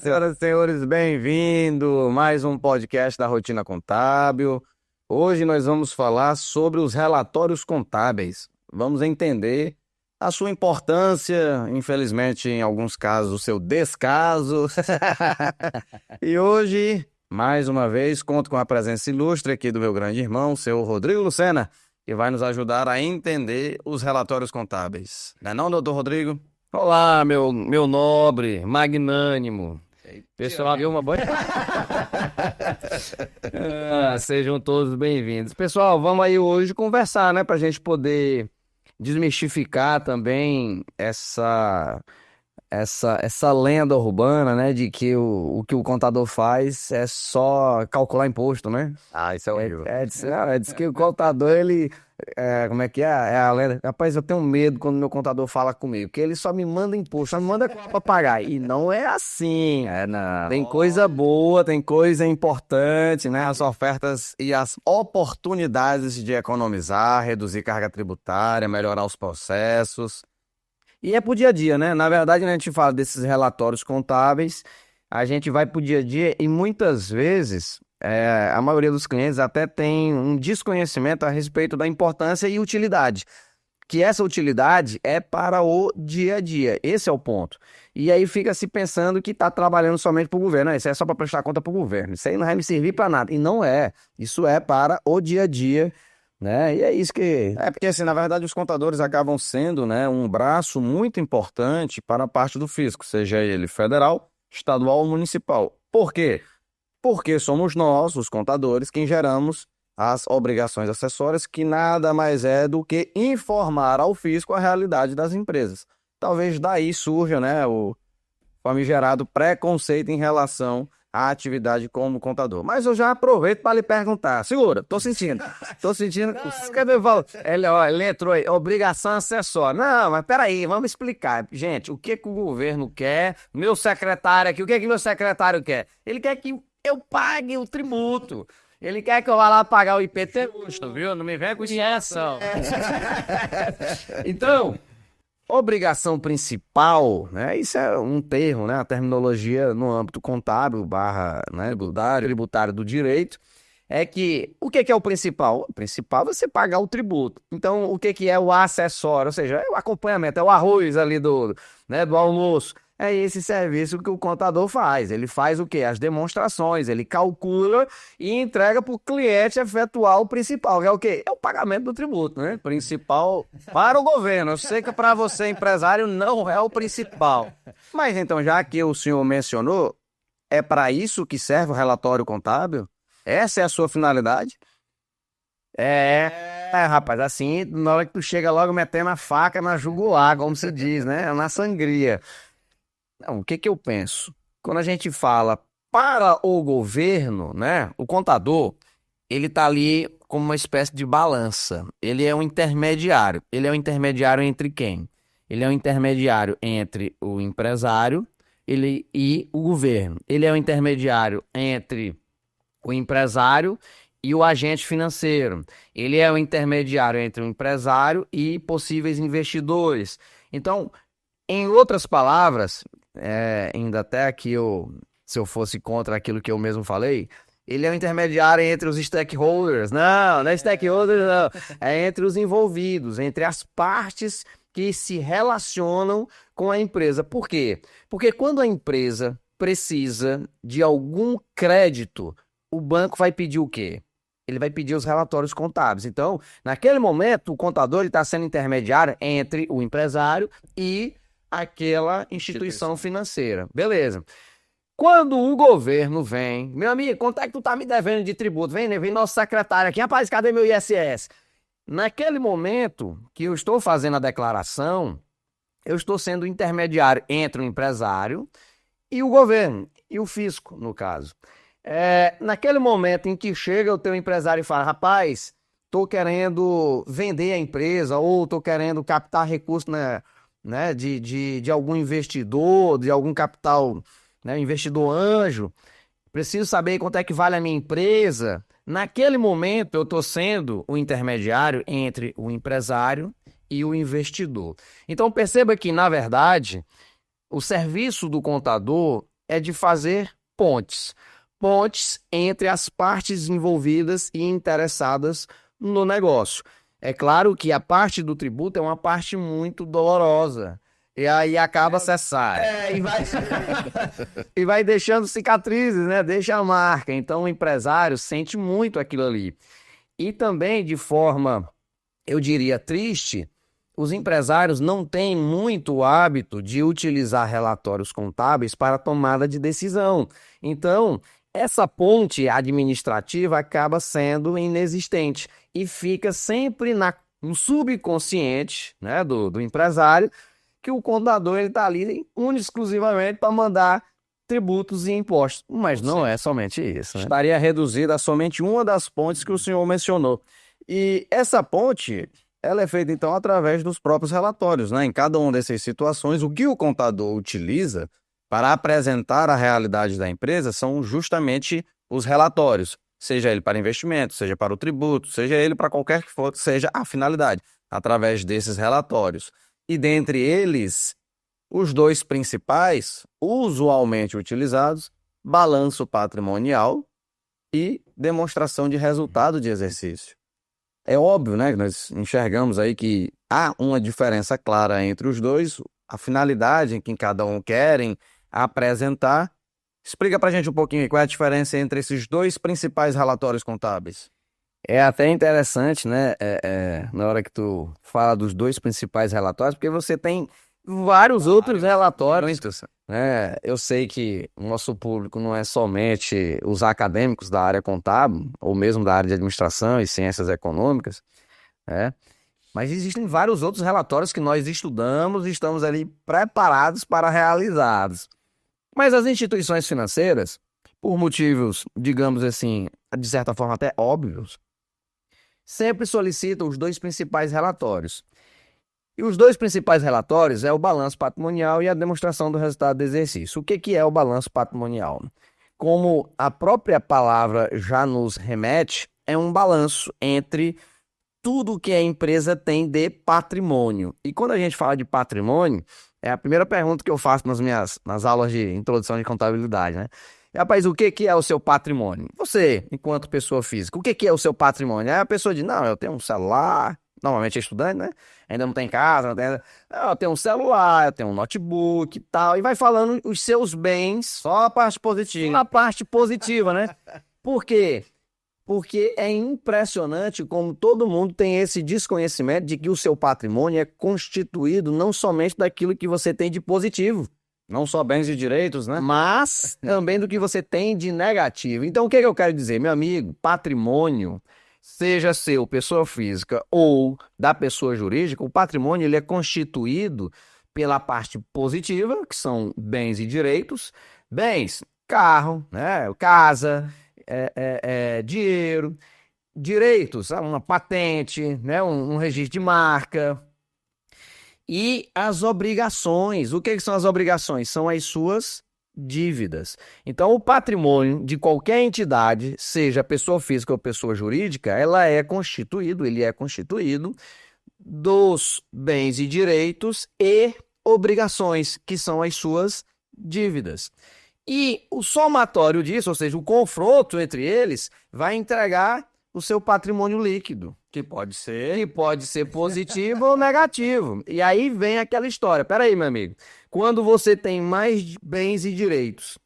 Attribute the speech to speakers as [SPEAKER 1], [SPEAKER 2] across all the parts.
[SPEAKER 1] Senhoras e senhores, bem-vindo mais um podcast da Rotina Contábil. Hoje nós vamos falar sobre os relatórios contábeis. Vamos entender a sua importância, infelizmente, em alguns casos, o seu descaso. E hoje, mais uma vez, conto com a presença ilustre aqui do meu grande irmão, o seu Rodrigo Lucena, que vai nos ajudar a entender os relatórios contábeis. Não é não, doutor Rodrigo?
[SPEAKER 2] Olá, meu nobre, magnânimo. Pessoal, viu uma boa? Sejam todos bem-vindos. Pessoal, vamos aí hoje conversar, né, pra gente poder desmistificar também essa lenda urbana, né, de que o que o contador faz é só calcular imposto, né?
[SPEAKER 1] Isso é horrível.
[SPEAKER 2] Diz que o contador, ele... como é que é? É a lenda. Rapaz, eu tenho medo quando meu contador fala comigo, porque ele só me manda imposto, só me manda coisa pra pagar. E não é assim.
[SPEAKER 1] Não.
[SPEAKER 2] Tem coisa boa, tem coisa importante, né?
[SPEAKER 1] As ofertas e as oportunidades de economizar, reduzir carga tributária, melhorar os processos.
[SPEAKER 2] E é pro dia a dia, né? Na verdade, quando a gente fala desses relatórios contábeis, a gente vai pro dia a dia e muitas vezes a maioria dos clientes até tem um desconhecimento a respeito da importância e utilidade. Que essa utilidade é para o dia a dia. Esse é o ponto. E aí fica se pensando que está trabalhando somente para o governo. Não, isso é só para prestar conta para o governo. Isso aí não vai me servir para nada. E não é. Isso é para o dia a dia, né? E é isso que...
[SPEAKER 1] É porque, assim, na verdade, os contadores acabam sendo, né, um braço muito importante para a parte do fisco, seja ele federal, estadual ou municipal. Por quê? Porque somos nós, os contadores, quem geramos as obrigações acessórias, que nada mais é do que informar ao fisco a realidade das empresas. Talvez daí surja, né, o famigerado preconceito em relação à atividade como contador. Mas eu já aproveito para lhe perguntar. Segura, tô sentindo.
[SPEAKER 2] Cadê o valor? Ele entrou aí, obrigação acessória. Não, mas peraí, vamos explicar. Gente, o que o governo quer? Meu secretário aqui, o que meu secretário quer? Ele quer que eu pague o tributo. Ele quer que eu vá lá pagar o IPTU, viu? Não me venha com injeção. Então, obrigação principal, né? Isso é um termo, né? A terminologia no âmbito contábil, né, tributário do direito, é que o que é o principal? O principal é você pagar o tributo. Então, o que é o acessório? Ou seja, é o acompanhamento, é o arroz ali né, do almoço. É esse serviço que o contador faz. Ele faz o quê? As demonstrações, ele calcula e entrega para o cliente efetuar o principal, que é o quê? É o pagamento do tributo, né? Principal para o governo. Eu sei que para você, empresário, não é o principal.
[SPEAKER 1] Mas então, já que o senhor mencionou, é para isso que serve o relatório contábil? Essa é a sua finalidade?
[SPEAKER 2] Rapaz, assim, na hora que tu chega logo metendo a faca na jugular, como se diz, né? Na sangria. Não, o que eu penso? Quando a gente fala para o governo, né? O contador, ele tá ali como uma espécie de balança. Ele é um intermediário. Ele é um intermediário entre quem? Ele é um intermediário entre o empresário e o governo. Ele é um intermediário entre o empresário e o agente financeiro. Ele é o intermediário entre o empresário e possíveis investidores. Então, em outras palavras, ainda até que se eu fosse contra aquilo que eu mesmo falei, ele é o intermediário entre os stakeholders. Não é stakeholders, não. É entre os envolvidos, entre as partes que se relacionam com a empresa. Por quê? Porque quando a empresa precisa de algum crédito, o banco vai pedir o quê? Ele vai pedir os relatórios contábeis. Então, naquele momento, o contador está sendo intermediário entre o empresário e aquela instituição financeira. Beleza. Quando o governo vem, meu amigo, quanto é que tu tá me devendo de tributo? Vem nosso secretário aqui, rapaz, cadê meu ISS? Naquele momento que eu estou fazendo a declaração, eu estou sendo intermediário entre o empresário e o governo, e o fisco, no caso. Naquele momento em que chega o teu empresário e fala, rapaz, tô querendo vender a empresa ou tô querendo captar recursos, né, de algum investidor, de algum capital, né, investidor anjo, preciso saber quanto é que vale a minha empresa. Naquele momento eu estou sendo o intermediário entre o empresário e o investidor. Então perceba que, na verdade, o serviço do contador é de fazer pontes. Pontes entre as partes envolvidas e interessadas no negócio. É claro que a parte do tributo é uma parte muito dolorosa. E aí acaba cessar. E vai deixando cicatrizes, né? Deixa a marca. Então o empresário sente muito aquilo ali. E também, de forma, eu diria, triste, os empresários não têm muito o hábito de utilizar relatórios contábeis para tomada de decisão. Então, essa ponte administrativa acaba sendo inexistente e fica sempre no subconsciente, né, do empresário, que o contador está ali exclusivamente para mandar tributos e impostos. Mas não é somente isso, né?
[SPEAKER 1] Estaria reduzida a somente uma das pontes que o senhor mencionou. E essa ponte, ela é feita então através dos próprios relatórios, né? Em cada uma dessas situações, o que o contador utiliza para apresentar a realidade da empresa são justamente os relatórios, seja ele para investimento, seja para o tributo, seja ele para qualquer que for, seja a finalidade, através desses relatórios. E dentre eles, os dois principais, usualmente utilizados, balanço patrimonial e demonstração de resultado de exercício. É óbvio, né, que nós enxergamos aí que há uma diferença clara entre os dois, a finalidade em que cada um querem apresentar. Explica pra gente um pouquinho aí qual é a diferença entre esses dois principais relatórios contábeis.
[SPEAKER 2] É até interessante, né, na hora que tu fala dos dois principais relatórios, porque você tem vários outros relatórios. Né? Eu sei que o nosso público não é somente os acadêmicos da área contábil, ou mesmo da área de administração e ciências econômicas, né? Mas existem vários outros relatórios que nós estudamos e estamos ali preparados para realizá-los. Mas as instituições financeiras, por motivos, digamos assim, de certa forma até óbvios, sempre solicitam os dois principais relatórios. E os dois principais relatórios é o balanço patrimonial e a demonstração do resultado do exercício. O que é o balanço patrimonial? Como a própria palavra já nos remete, é um balanço entre tudo que a empresa tem de patrimônio. E quando a gente fala de patrimônio, é a primeira pergunta que eu faço nas aulas de introdução de contabilidade, né? Rapaz, o que é o seu patrimônio? Você, enquanto pessoa física, o que é o seu patrimônio? Aí a pessoa diz, não, eu tenho um celular, normalmente é estudante, né? Ainda não tem casa, não tem... Não, eu tenho um celular, eu tenho um notebook e tal, e vai falando os seus bens.
[SPEAKER 1] Só a parte positiva.
[SPEAKER 2] Só a parte positiva, né? Por quê? Porque é impressionante como todo mundo tem esse desconhecimento de que o seu patrimônio é constituído não somente daquilo que você tem de positivo,
[SPEAKER 1] não só bens e direitos, né?
[SPEAKER 2] Mas também do que você tem de negativo. Então, o que eu quero dizer, meu amigo? Patrimônio, seja seu, pessoa física ou da pessoa jurídica, o patrimônio ele é constituído pela parte positiva, que são bens e direitos. Bens, carro, né? Casa, dinheiro. Direitos, uma patente, né? Um registro de marca. E as obrigações. O que são as obrigações? São as suas dívidas. Então, o patrimônio de qualquer entidade, seja pessoa física ou pessoa jurídica, ele é constituído dos bens e direitos e obrigações, que são as suas dívidas. E o somatório disso, ou seja, o confronto entre eles, vai entregar o seu patrimônio líquido.
[SPEAKER 1] Que pode ser
[SPEAKER 2] positivo ou negativo. E aí vem aquela história. Peraí, meu amigo. Quando você tem mais bens e direitos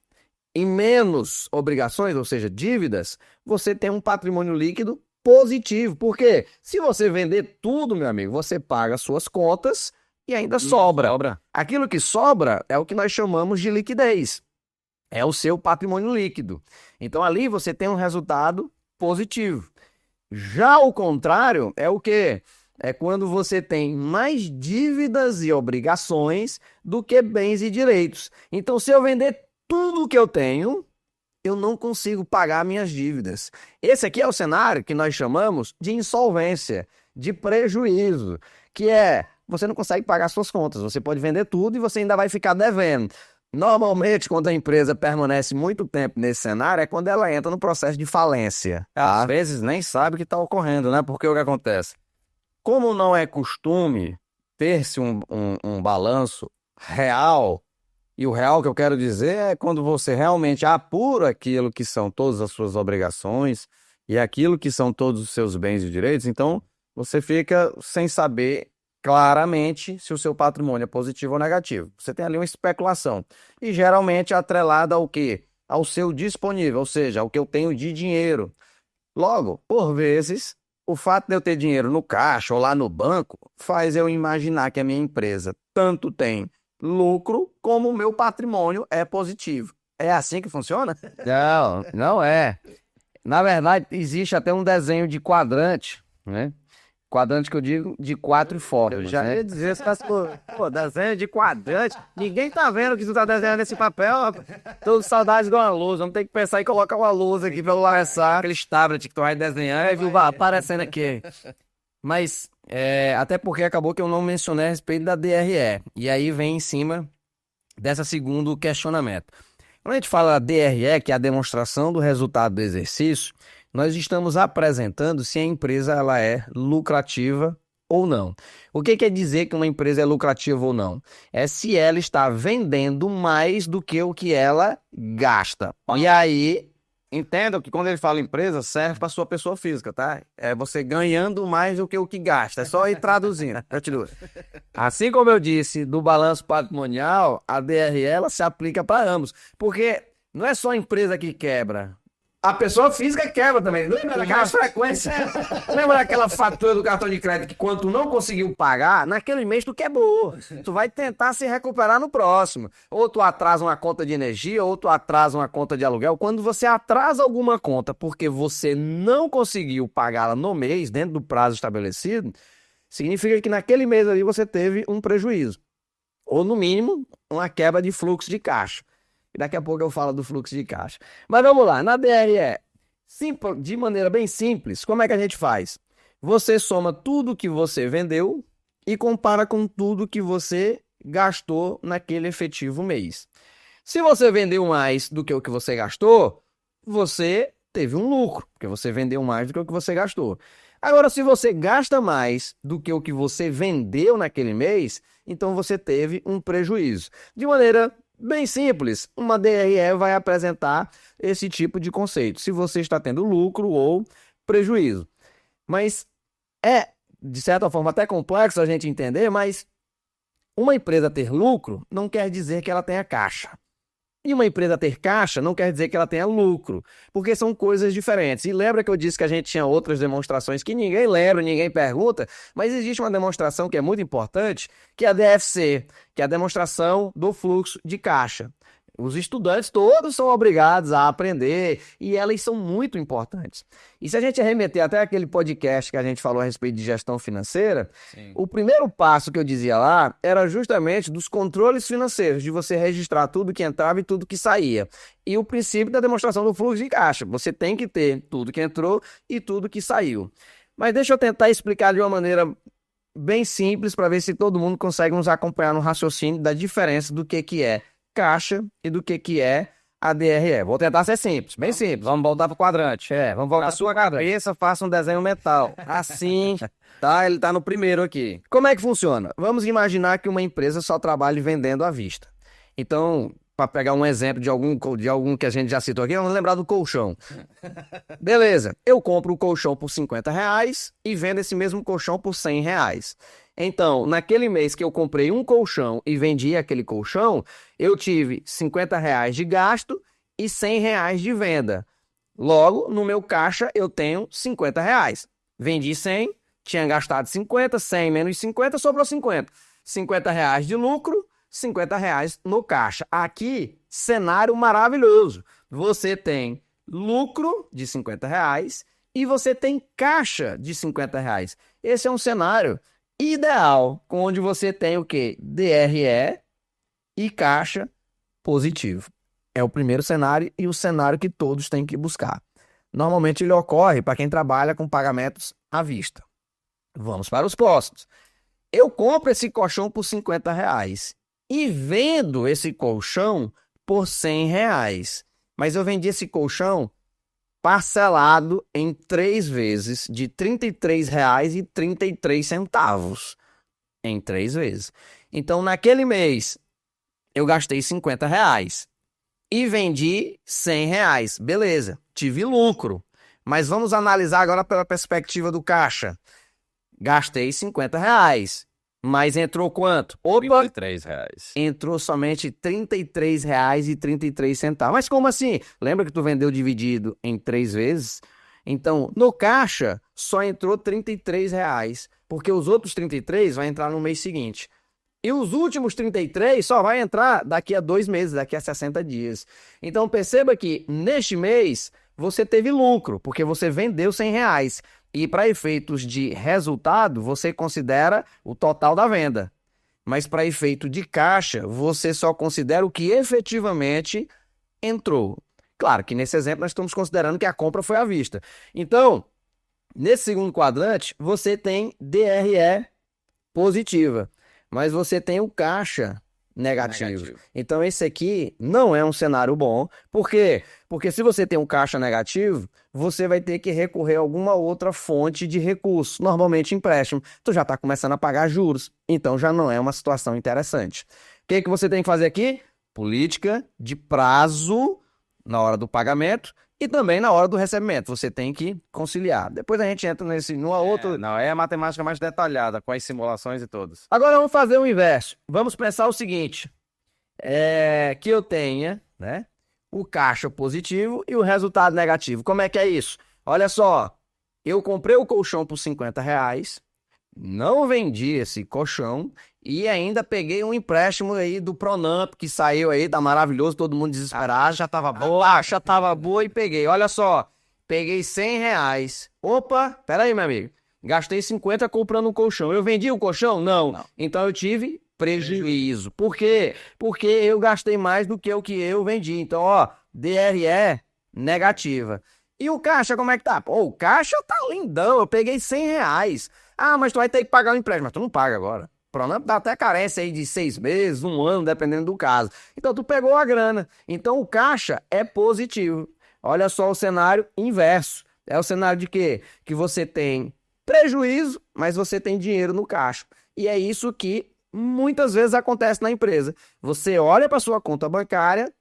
[SPEAKER 2] e menos obrigações, ou seja, dívidas, você tem um patrimônio líquido positivo. Por quê? Se você vender tudo, meu amigo, você paga suas contas e ainda sobra. Aquilo que sobra é o que nós chamamos de liquidez. É o seu patrimônio líquido. Então ali você tem um resultado positivo. Já o contrário é o quê? É quando você tem mais dívidas e obrigações do que bens e direitos. Então, se eu vender tudo que eu tenho, eu não consigo pagar minhas dívidas. Esse aqui é o cenário que nós chamamos de insolvência, de prejuízo, que é você não consegue pagar suas contas. Você pode vender tudo e você ainda vai ficar devendo. Normalmente, quando a empresa permanece muito tempo nesse cenário, é quando ela entra no processo de falência.
[SPEAKER 1] Tá? Às vezes nem sabe o que está ocorrendo, né? Porque o que acontece? Como não é costume ter-se um balanço real E o real que eu quero dizer é quando você realmente apura aquilo que são todas as suas obrigações e aquilo que são todos os seus bens e direitos, então você fica sem saber claramente se o seu patrimônio é positivo ou negativo. Você tem ali uma especulação. E geralmente atrelada ao quê? Ao seu disponível, ou seja, ao que eu tenho de dinheiro. Logo, por vezes, o fato de eu ter dinheiro no caixa ou lá no banco faz eu imaginar que a minha empresa tanto tem lucro como o meu patrimônio é positivo. É assim que funciona?
[SPEAKER 2] Não, não é. Na verdade, existe até um desenho de quadrante, né? Quadrante que eu digo de 4
[SPEAKER 1] Eu
[SPEAKER 2] formas,
[SPEAKER 1] já
[SPEAKER 2] né?
[SPEAKER 1] ia dizer, pô, desenho de quadrante. Ninguém tá vendo que tu tá desenhando esse papel, rapaz. Tô com saudade de uma luz. Vamos ter que pensar em colocar uma luz aqui pelo lançar.
[SPEAKER 2] Aqueles tablets que tu vai desenhando e viu aparecendo aqui. Mas, até porque acabou que eu não mencionei a respeito da DRE. E aí vem em cima dessa segundo questionamento. Quando a gente fala DRE, que é a demonstração do resultado do exercício, nós estamos apresentando se a empresa ela é lucrativa ou não. O que quer dizer que uma empresa é lucrativa ou não? É se ela está vendendo mais do que o que ela gasta. E aí,
[SPEAKER 1] Entendam que quando ele fala empresa, serve para sua pessoa física, tá? É você ganhando mais do que o que gasta. É só ir traduzindo. Continua.
[SPEAKER 2] assim como eu disse, do balanço patrimonial, a DRE ela se aplica para ambos. Porque não é só a empresa que quebra. A pessoa física quebra também. Lembra daquela frequência? Lembra daquela fatura do cartão de crédito que quando tu não conseguiu pagar, naquele mês tu quebrou. Tu vai tentar se recuperar no próximo. Ou tu atrasa uma conta de energia, ou tu atrasa uma conta de aluguel. Quando você atrasa alguma conta porque você não conseguiu pagá-la no mês, dentro do prazo estabelecido, significa que naquele mês ali você teve um prejuízo. Ou, no mínimo, uma quebra de fluxo de caixa. E daqui a pouco eu falo do fluxo de caixa. Mas vamos lá, na DRE, de maneira bem simples, como é que a gente faz? Você soma tudo que você vendeu e compara com tudo que você gastou naquele efetivo mês. Se você vendeu mais do que o que você gastou, você teve um lucro, porque você vendeu mais do que o que você gastou. Agora, se você gasta mais do que o que você vendeu naquele mês, então você teve um prejuízo. De maneira bem simples, uma DRE vai apresentar esse tipo de conceito, se você está tendo lucro ou prejuízo. Mas é, de certa forma, até complexo a gente entender, mas uma empresa ter lucro não quer dizer que ela tenha caixa. E uma empresa ter caixa não quer dizer que ela tenha lucro, porque são coisas diferentes. E lembra que eu disse que a gente tinha outras demonstrações que ninguém lembra, ninguém pergunta, mas existe uma demonstração que é muito importante, que é a DFC, que é a demonstração do fluxo de caixa. Os estudantes todos são obrigados a aprender e elas são muito importantes. E se a gente remeter até aquele podcast que a gente falou a respeito de gestão financeira, o primeiro passo que eu dizia lá era justamente dos controles financeiros, de você registrar tudo que entrava e tudo que saía. E o princípio da demonstração do fluxo de caixa. Você tem que ter tudo que entrou e tudo que saiu. Mas deixa eu tentar explicar de uma maneira bem simples para ver se todo mundo consegue nos acompanhar no raciocínio da diferença do que é caixa e do que é a DRE. Vou tentar ser simples, bem simples.
[SPEAKER 1] Vamos voltar pro quadrante.
[SPEAKER 2] Vamos voltar
[SPEAKER 1] Na sua cabeça, faça um desenho mental. Assim, tá? Ele tá no primeiro aqui.
[SPEAKER 2] Como é que funciona? Vamos imaginar que uma empresa só trabalhe vendendo à vista. Então, para pegar um exemplo de algum que a gente já citou aqui, vamos lembrar do colchão. Beleza, eu compro o colchão por R$ 50 e vendo esse mesmo colchão por R$ 100. Então, naquele mês que eu comprei um colchão e vendi aquele colchão, eu tive R$ 50 de gasto e R$ 100 de venda. Logo, no meu caixa, eu tenho R$ 50. Vendi 100, tinha gastado 50, 100 menos 50, sobrou 50. R$ 50 de lucro, R$ 50 no caixa. Aqui, cenário maravilhoso. Você tem lucro de R$ 50 e você tem caixa de R$ 50. Esse é um cenário ideal, onde você tem o quê? DRE e caixa positivo. É o primeiro cenário e o cenário que todos têm que buscar. Normalmente ele ocorre para quem trabalha com pagamentos à vista. Vamos para os próximos. Eu compro esse colchão por R$ 50 e vendo esse colchão por R$ 100. Mas eu vendi esse colchão parcelado em 3 vezes de R$ 33,33. Em 3 vezes. Então, naquele mês, eu gastei R$ 50 e vendi R$ 100. Beleza, tive lucro. Mas vamos analisar agora pela perspectiva do caixa. Gastei R$ 50, mas entrou quanto? Opa!
[SPEAKER 1] R$ 33.
[SPEAKER 2] Entrou somente R$ 33,33. Mas como assim? Lembra que tu vendeu dividido em 3 vezes? Então, no caixa, só entrou R$ 33, porque os outros 33 vai entrar no mês seguinte. E os últimos 33 só vai entrar daqui a 2 meses, daqui a 60 dias. Então, perceba que neste mês você teve lucro, porque você vendeu R$ 100. E para efeitos de resultado, você considera o total da venda. Mas para efeito de caixa, você só considera o que efetivamente entrou. Claro que nesse exemplo nós estamos considerando que a compra foi à vista. Então, nesse segundo quadrante, você tem DRE positiva, mas você tem o caixa negativo. Então, esse aqui não é um cenário bom. Por quê? Porque se você tem um caixa negativo, você vai ter que recorrer a alguma outra fonte de recurso, normalmente empréstimo. Tu já está começando a pagar juros, então já não é uma situação interessante. O que que você tem que fazer aqui? Política de prazo na hora do pagamento e também na hora do recebimento. Você tem que conciliar. Depois a gente entra numa outra...
[SPEAKER 1] Não, é a matemática mais detalhada, com as simulações e todas.
[SPEAKER 2] Agora vamos fazer o inverso. Vamos pensar o seguinte, que eu tenha, né, o caixa positivo e o resultado negativo. Como é que é isso? Olha só, eu comprei o colchão por R$ 50, não vendi esse colchão e ainda peguei um empréstimo aí do Pronamp, que saiu aí, tá maravilhoso, todo mundo desesperado. Já tava boa, já tava boa e peguei. Olha só, peguei R$ 100. Opa, peraí, meu amigo. Gastei 50 comprando um colchão. Eu vendi o colchão? Não. Então eu tive prejuízo. Por quê? Porque eu gastei mais do que o que eu vendi. Então, ó, DRE negativa. E o caixa, como é que tá? Pô, o caixa tá lindão, eu peguei R$ 100. Ah, mas tu vai ter que pagar o empréstimo. Mas tu não paga agora. Pronamp dá até carência aí de 6 meses, 1 ano, dependendo do caso. Então tu pegou a grana. Então o caixa é positivo. Olha só o cenário inverso. É o cenário de quê? Que você tem prejuízo, mas você tem dinheiro no caixa. E é isso que muitas vezes acontece na empresa. Você olha para sua conta bancária,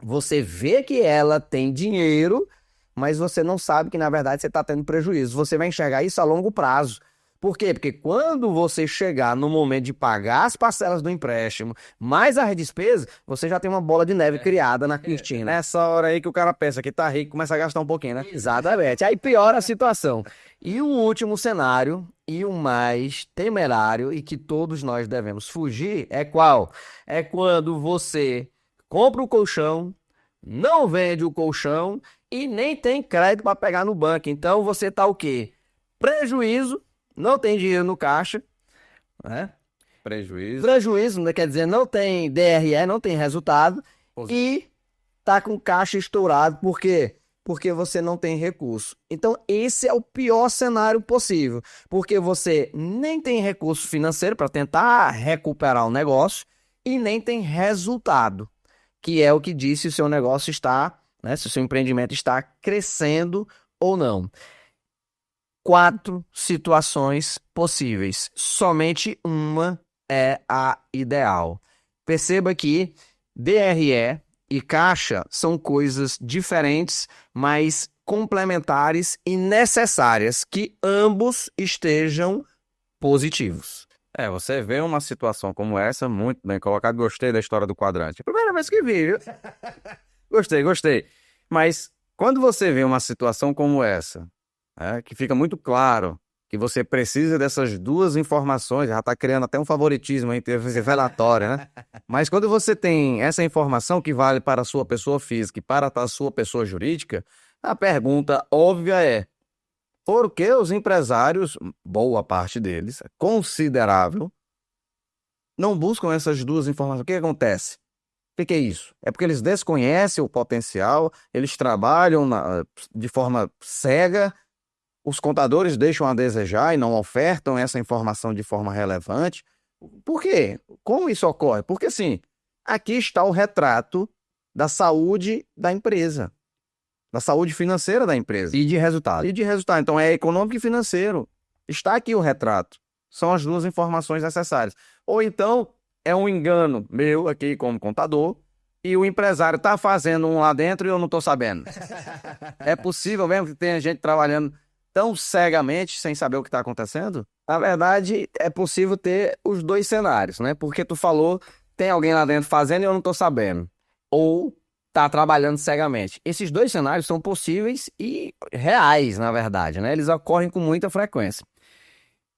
[SPEAKER 2] você vê que ela tem dinheiro, mas você não sabe que na verdade você está tendo prejuízo. Você vai enxergar isso a longo prazo. Por quê? Porque quando você chegar no momento de pagar as parcelas do empréstimo, mais as despesas, você já tem uma bola de neve criada na cortina.
[SPEAKER 1] Nessa hora aí que o cara pensa que tá rico, começa a gastar um pouquinho, né?
[SPEAKER 2] Exatamente. Aí piora a situação. E o último cenário, e o mais temerário, e que todos nós devemos fugir, é qual? É quando você compra o colchão, não vende o colchão e nem tem crédito para pegar no banco. Então você tá o quê? Prejuízo. Não tem dinheiro no caixa, né? Prejuízo, né? Quer dizer, não tem DRE, não tem resultado e tá com caixa estourado. Por quê? Porque você não tem recurso. Então, esse é o pior cenário possível, porque você nem tem recurso financeiro para tentar recuperar o negócio e nem tem resultado, que é o que diz se o seu negócio está, né? Se o seu empreendimento está crescendo ou não. 4 situações possíveis. Somente uma é a ideal. Perceba que DRE e caixa são coisas diferentes, mas complementares e necessárias que ambos estejam positivos.
[SPEAKER 1] Você vê uma situação como essa, muito bem colocado. Gostei da história do quadrante. Primeira vez que vi, viu? Gostei. Mas quando você vê uma situação como essa, que fica muito claro que você precisa dessas 2 informações, já está criando até um favoritismo em termos de relatório, né? Mas quando você tem essa informação que vale para a sua pessoa física e para a sua pessoa jurídica, a pergunta óbvia é: por que os empresários, boa parte deles, considerável, não buscam essas 2 informações? O que acontece? O que é isso? É porque eles desconhecem o potencial, eles trabalham de forma cega. Os contadores deixam a desejar e não ofertam essa informação de forma relevante. Por quê? Como isso ocorre? Porque, assim, aqui está o retrato da saúde da empresa, da saúde financeira da empresa.
[SPEAKER 2] E de resultado.
[SPEAKER 1] Então, é econômico e financeiro. Está aqui o retrato. São as 2 informações necessárias. Ou então, é um engano meu aqui como contador e o empresário está fazendo um lá dentro e eu não estou sabendo. É possível mesmo que tenha gente trabalhando tão cegamente sem saber o que está acontecendo?
[SPEAKER 2] Na verdade, é possível ter os dois cenários, né? Porque tu falou, tem alguém lá dentro fazendo e eu não tô sabendo. Ou tá trabalhando cegamente. Esses dois cenários são possíveis e reais, na verdade, né? Eles ocorrem com muita frequência,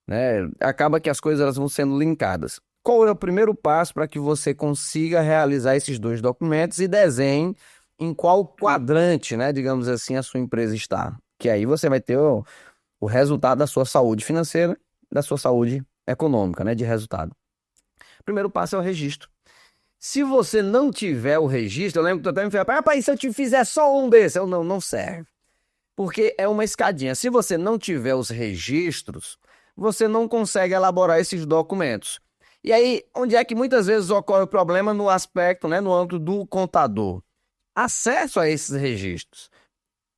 [SPEAKER 2] né? Acaba que as coisas elas vão sendo linkadas. Qual é o primeiro passo para que você consiga realizar esses dois documentos e desenhe em qual quadrante, né, digamos assim, a sua empresa está? Que aí você vai ter o resultado da sua saúde financeira, da sua saúde econômica, né, de resultado. O primeiro passo é o registro. Se você não tiver o registro, eu lembro que tu até me falou, rapaz, se eu te fizer só um desse, eu não serve. Porque é uma escadinha. Se você não tiver os registros, você não consegue elaborar esses documentos. E aí, onde é que muitas vezes ocorre o problema no aspecto, né, no âmbito do contador? Acesso a esses registros.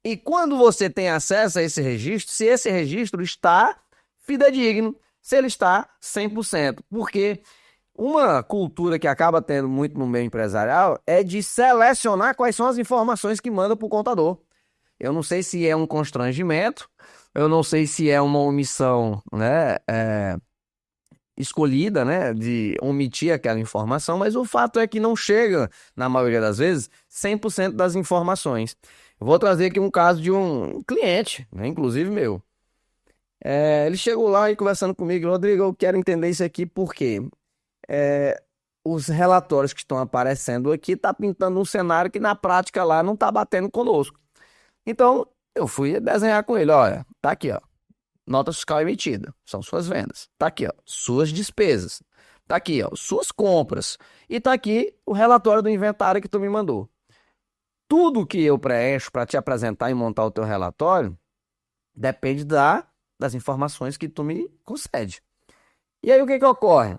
[SPEAKER 2] E quando você tem acesso a esse registro, se esse registro está fidedigno, se ele está 100%. Porque uma cultura que acaba tendo muito no meio empresarial é de selecionar quais são as informações que manda para o contador. Eu não sei se é um constrangimento, eu não sei se é uma omissão, né, escolhida, né, de omitir aquela informação, mas o fato é que não chega, na maioria das vezes, 100% das informações. Vou trazer aqui um caso de um cliente, né, inclusive meu. Ele chegou lá e conversando comigo, Rodrigo, eu quero entender isso aqui porque os relatórios que estão aparecendo aqui tá pintando um cenário que na prática lá não tá batendo conosco. Então, eu fui desenhar com ele, olha, tá aqui, ó, nota fiscal emitida, são suas vendas. Tá aqui, ó, suas despesas. Tá aqui, ó, suas compras. E tá aqui o relatório do inventário que tu me mandou. Tudo que eu preencho para te apresentar e montar o teu relatório depende das informações que tu me concede. E aí o que ocorre?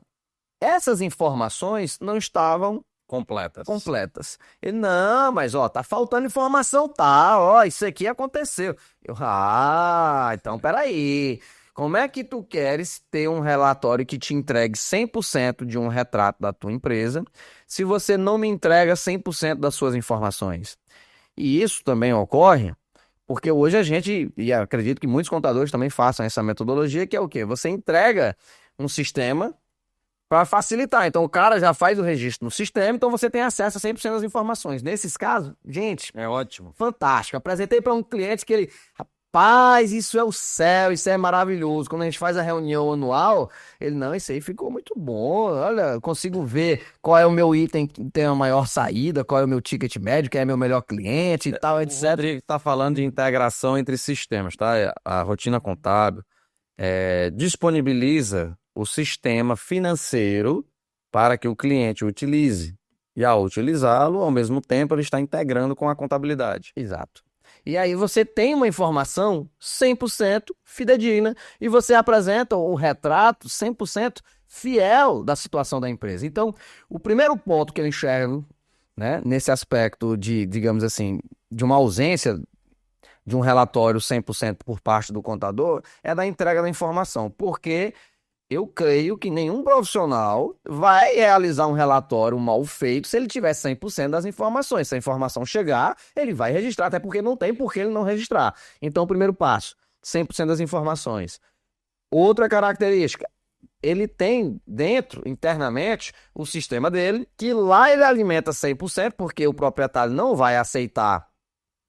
[SPEAKER 2] Essas informações não estavam completas. Ele, não, mas ó, tá faltando informação, tá, ó, isso aqui aconteceu. Então peraí, como é que tu queres ter um relatório que te entregue 100% de um retrato da tua empresa, se você não me entrega 100% das suas informações? E isso também ocorre porque hoje a gente, e acredito que muitos contadores também façam essa metodologia, que é o quê? Você entrega um sistema para facilitar. Então, o cara já faz o registro no sistema, então você tem acesso a 100% das informações. Nesses casos, gente,
[SPEAKER 1] É ótimo.
[SPEAKER 2] fantástico. Apresentei para um cliente que ele, rapaz, isso é o céu, isso é maravilhoso. Quando a gente faz a reunião anual, ele, não, isso aí ficou muito bom. Olha, eu consigo ver qual é o meu item que tem a maior saída, qual é o meu ticket médio, quem é meu melhor cliente e tal,
[SPEAKER 1] O
[SPEAKER 2] etc.
[SPEAKER 1] Rodrigo está falando de integração entre sistemas, tá? A rotina contábil disponibiliza o sistema financeiro para que o cliente utilize. E ao utilizá-lo, ao mesmo tempo, ele está integrando com a contabilidade.
[SPEAKER 2] Exato. E aí você tem uma informação 100% fidedigna e você apresenta um retrato 100% fiel da situação da empresa. Então, o primeiro ponto que eu enxergo, né, nesse aspecto de, digamos assim, de uma ausência de um relatório 100% por parte do contador, é da entrega da informação. Porque eu creio que nenhum profissional vai realizar um relatório mal feito se ele tiver 100% das informações. Se a informação chegar, ele vai registrar, até porque não tem por que ele não registrar. Então, primeiro passo, 100% das informações. Outra característica, ele tem dentro, internamente, o sistema dele, que lá ele alimenta 100%, porque o proprietário não vai aceitar,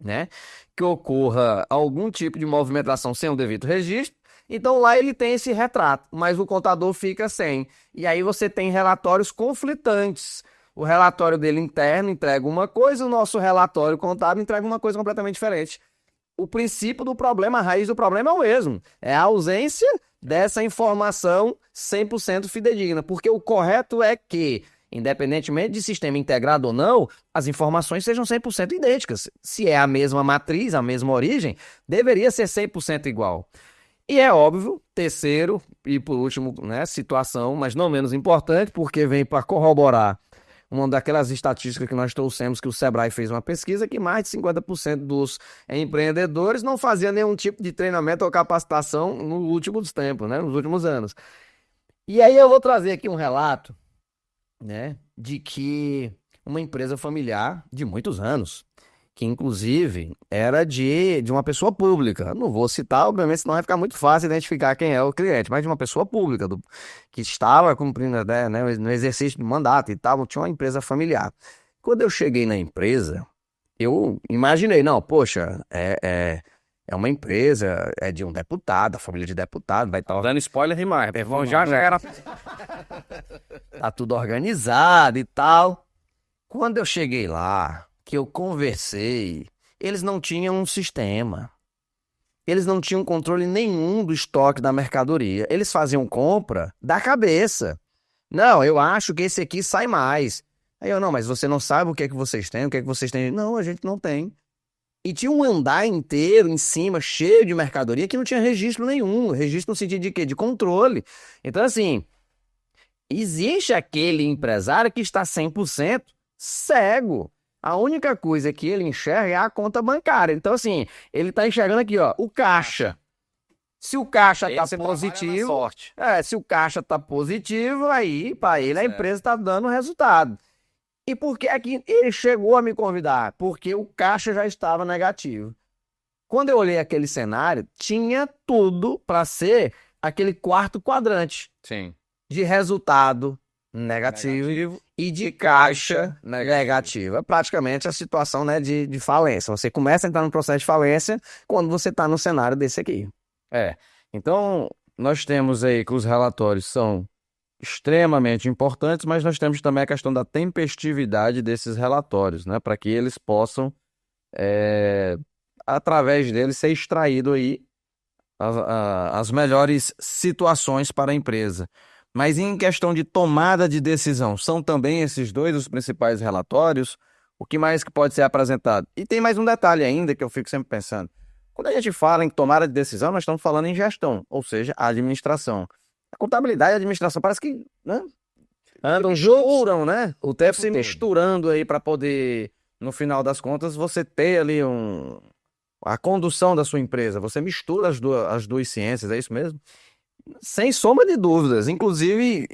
[SPEAKER 2] né, que ocorra algum tipo de movimentação sem o devido registro. Então lá ele tem esse retrato, mas o contador fica sem. E aí você tem relatórios conflitantes. O relatório dele interno entrega uma coisa, o nosso relatório contábil entrega uma coisa completamente diferente. O princípio do problema, a raiz do problema é o mesmo. É a ausência dessa informação 100% fidedigna. Porque o correto é que, independentemente de sistema integrado ou não, as informações sejam 100% idênticas. Se é a mesma matriz, a mesma origem, deveria ser 100% igual. E é óbvio, terceiro e por último, né, situação, mas não menos importante, porque vem para corroborar uma daquelas estatísticas que nós trouxemos, que o Sebrae fez uma pesquisa, que mais de 50% dos empreendedores não faziam nenhum tipo de treinamento ou capacitação nos últimos tempos, né, nos últimos anos. E aí eu vou trazer aqui um relato né, de que uma empresa familiar de muitos anos, que inclusive era de uma pessoa pública. Não vou citar, obviamente, senão vai ficar muito fácil identificar quem é o cliente, mas de uma pessoa pública, que estava cumprindo, né, no exercício do mandato e tal, tinha uma empresa familiar. Quando eu cheguei na empresa, eu imaginei, não, poxa, é uma empresa, é de um deputado, a família de deputado, vai estar.
[SPEAKER 1] Dando spoiler demais.
[SPEAKER 2] Já era. Tá tudo organizado e tal. Quando eu cheguei lá, que eu conversei, eles não tinham um sistema. Eles não tinham controle nenhum do estoque da mercadoria. Eles faziam compra da cabeça. Não, eu acho que esse aqui sai mais. Aí eu, não, mas você não sabe o que é que vocês têm, o que é que vocês têm? Não, a gente não tem. E tinha um andar inteiro em cima, cheio de mercadoria, que não tinha registro nenhum. Registro no sentido de quê? De controle. Então, assim, existe aquele empresário que está 100% cego. A única coisa que ele enxerga é a conta bancária. Então, assim, ele está enxergando aqui, ó, o caixa. Se o caixa está positivo, se o caixa está positivo, aí para ele a empresa está dando resultado. E por que é que ele chegou a me convidar? Porque o caixa já estava negativo. Quando eu olhei aquele cenário, tinha tudo para ser aquele quarto quadrante.
[SPEAKER 1] Sim.
[SPEAKER 2] De resultado negativo e de caixa negativa. É praticamente a situação, né, de falência. Você começa a entrar no processo de falência quando você está no cenário desse aqui.
[SPEAKER 1] Então, nós temos aí que os relatórios são extremamente importantes, mas nós temos também a questão da tempestividade desses relatórios, né? Para que eles possam, através deles, ser extraído aí as melhores situações para a empresa. Mas em questão de tomada de decisão, são também esses dois os principais relatórios? O que mais que pode ser apresentado? E tem mais um detalhe ainda que eu fico sempre pensando. Quando a gente fala em tomada de decisão, nós estamos falando em gestão, ou seja, administração. A contabilidade e a administração parece que, né, misturam, né? O tempo se misturando aí para poder, no final das contas, você ter ali a condução da sua empresa. Você mistura as duas ciências, é isso mesmo? Sem sombra de dúvidas. Inclusive,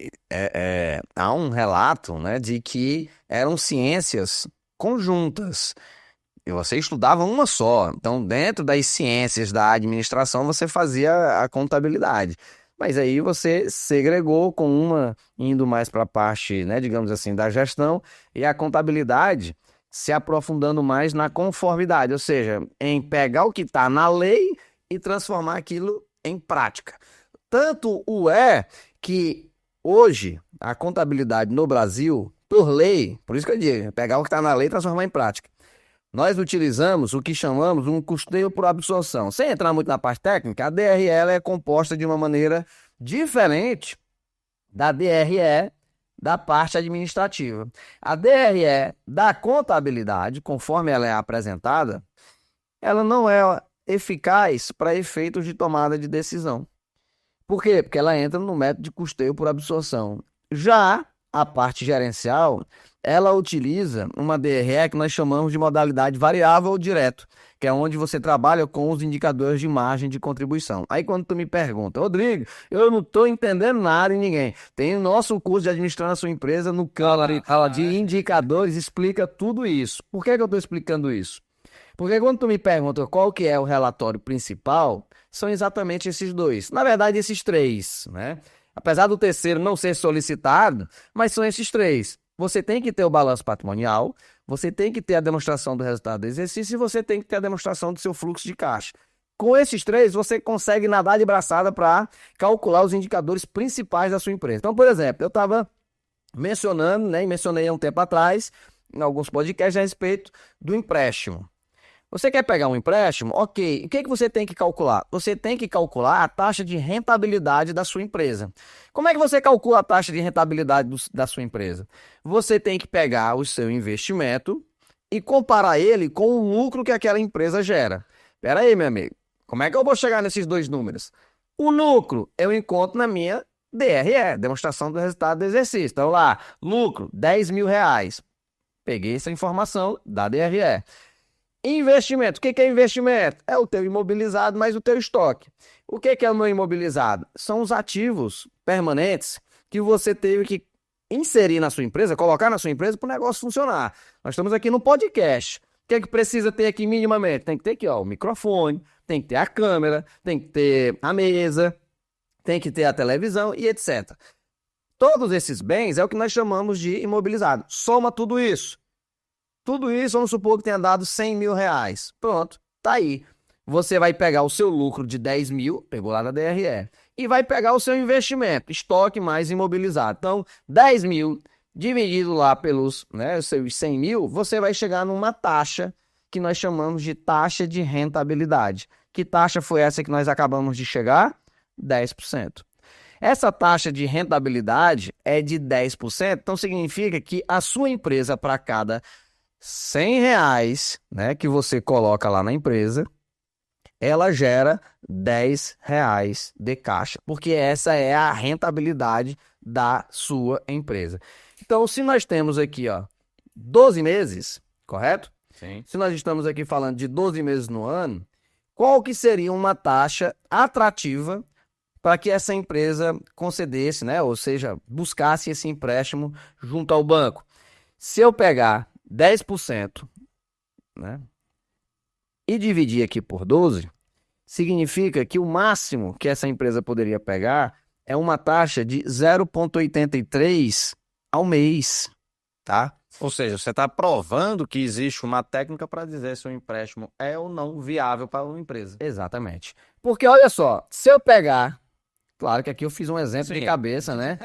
[SPEAKER 1] há um relato, né, de que eram ciências conjuntas. E você estudava uma só. Então, dentro das ciências da administração, você fazia a contabilidade. Mas aí você segregou com uma indo mais para a parte, né, digamos assim, da gestão, e a contabilidade se aprofundando mais na conformidade, ou seja, em pegar o que está na lei e transformar aquilo em prática. Tanto que hoje a contabilidade no Brasil, por lei, por isso que eu digo, pegar o que está na lei e transformar em prática. Nós utilizamos o que chamamos um custeio por absorção. Sem entrar muito na parte técnica, a DRE é composta de uma maneira diferente da DRE da parte administrativa. A DRE da contabilidade, conforme ela é apresentada, ela não é eficaz para efeitos de tomada de decisão. Por quê? Porque ela entra no método de custeio por absorção. Já a parte gerencial, ela utiliza uma DRE que nós chamamos de modalidade variável ou direto, que é onde você trabalha com os indicadores de margem de contribuição. Aí quando tu me pergunta, Rodrigo, eu não estou entendendo nada em ninguém. Tem o nosso curso de administrar a sua empresa no canal de indicadores, explica tudo isso. Por que eu estou explicando isso? Porque quando tu me pergunta qual que é o relatório principal, são exatamente esses dois. Na verdade, esses três, né? Apesar do terceiro não ser solicitado, mas são esses três. Você tem que ter o balanço patrimonial, você tem que ter a demonstração do resultado do exercício e você tem que ter a demonstração do seu fluxo de caixa. Com esses três, você consegue nadar de braçada para calcular os indicadores principais da sua empresa. Então, por exemplo, eu estava mencionando, né, e mencionei há um tempo atrás, em alguns podcasts, a respeito do empréstimo. Você quer pegar um empréstimo? Ok. O que você tem que calcular? Você tem que calcular a taxa de rentabilidade da sua empresa. Como é que você calcula a taxa de rentabilidade da sua empresa? Você tem que pegar o seu investimento e comparar ele com o lucro que aquela empresa gera. Espera aí, meu amigo. Como é que eu vou chegar nesses dois números? O lucro eu encontro na minha DRE, demonstração do resultado do exercício. Então lá, lucro, R$10.000. Peguei essa informação da DRE. Investimento. O que é investimento? É o teu imobilizado mais o teu estoque. O que é o meu imobilizado? São os ativos permanentes que você teve que
[SPEAKER 2] inserir na sua empresa, colocar na sua empresa para o negócio funcionar. Nós estamos aqui no podcast. O que é que precisa ter aqui minimamente? Tem que ter aqui, ó, o microfone, tem que ter a câmera, tem que ter a mesa, tem que ter a televisão e etc. Todos esses bens é o que nós chamamos de imobilizado. Soma tudo isso. Tudo isso, vamos supor que tenha dado 100 mil reais. Pronto, tá aí. Você vai pegar o seu lucro de 10 mil, pegou lá da DRE, e vai pegar o seu investimento, estoque mais imobilizado. Então, 10 mil dividido lá pelos, né, os seus 100 mil, você vai chegar numa taxa que nós chamamos de taxa de rentabilidade. Que taxa foi essa que nós acabamos de chegar? 10%. Essa taxa de rentabilidade é de 10%, então significa que a sua empresa, para cada 100 reais, né, que você coloca lá na empresa, ela gera 10 reais de caixa, porque essa é a rentabilidade da sua empresa. Então, se nós temos aqui, ó, 12 meses, correto?
[SPEAKER 1] Sim.
[SPEAKER 2] Se nós estamos aqui falando de 12 meses no ano, qual que seria uma taxa atrativa para que essa empresa concedesse, né, ou seja, buscasse esse empréstimo junto ao banco? Se eu pegar 10%, né, e dividir aqui por 12, significa que o máximo que essa empresa poderia pegar é uma taxa de 0,83 ao mês, tá?
[SPEAKER 1] Ou seja, você está provando que existe uma técnica para dizer se o empréstimo é ou não viável para uma empresa.
[SPEAKER 2] Exatamente. Porque olha só, se eu pegar, claro que aqui eu fiz um exemplo de
[SPEAKER 1] Sim.
[SPEAKER 2] cabeça, né?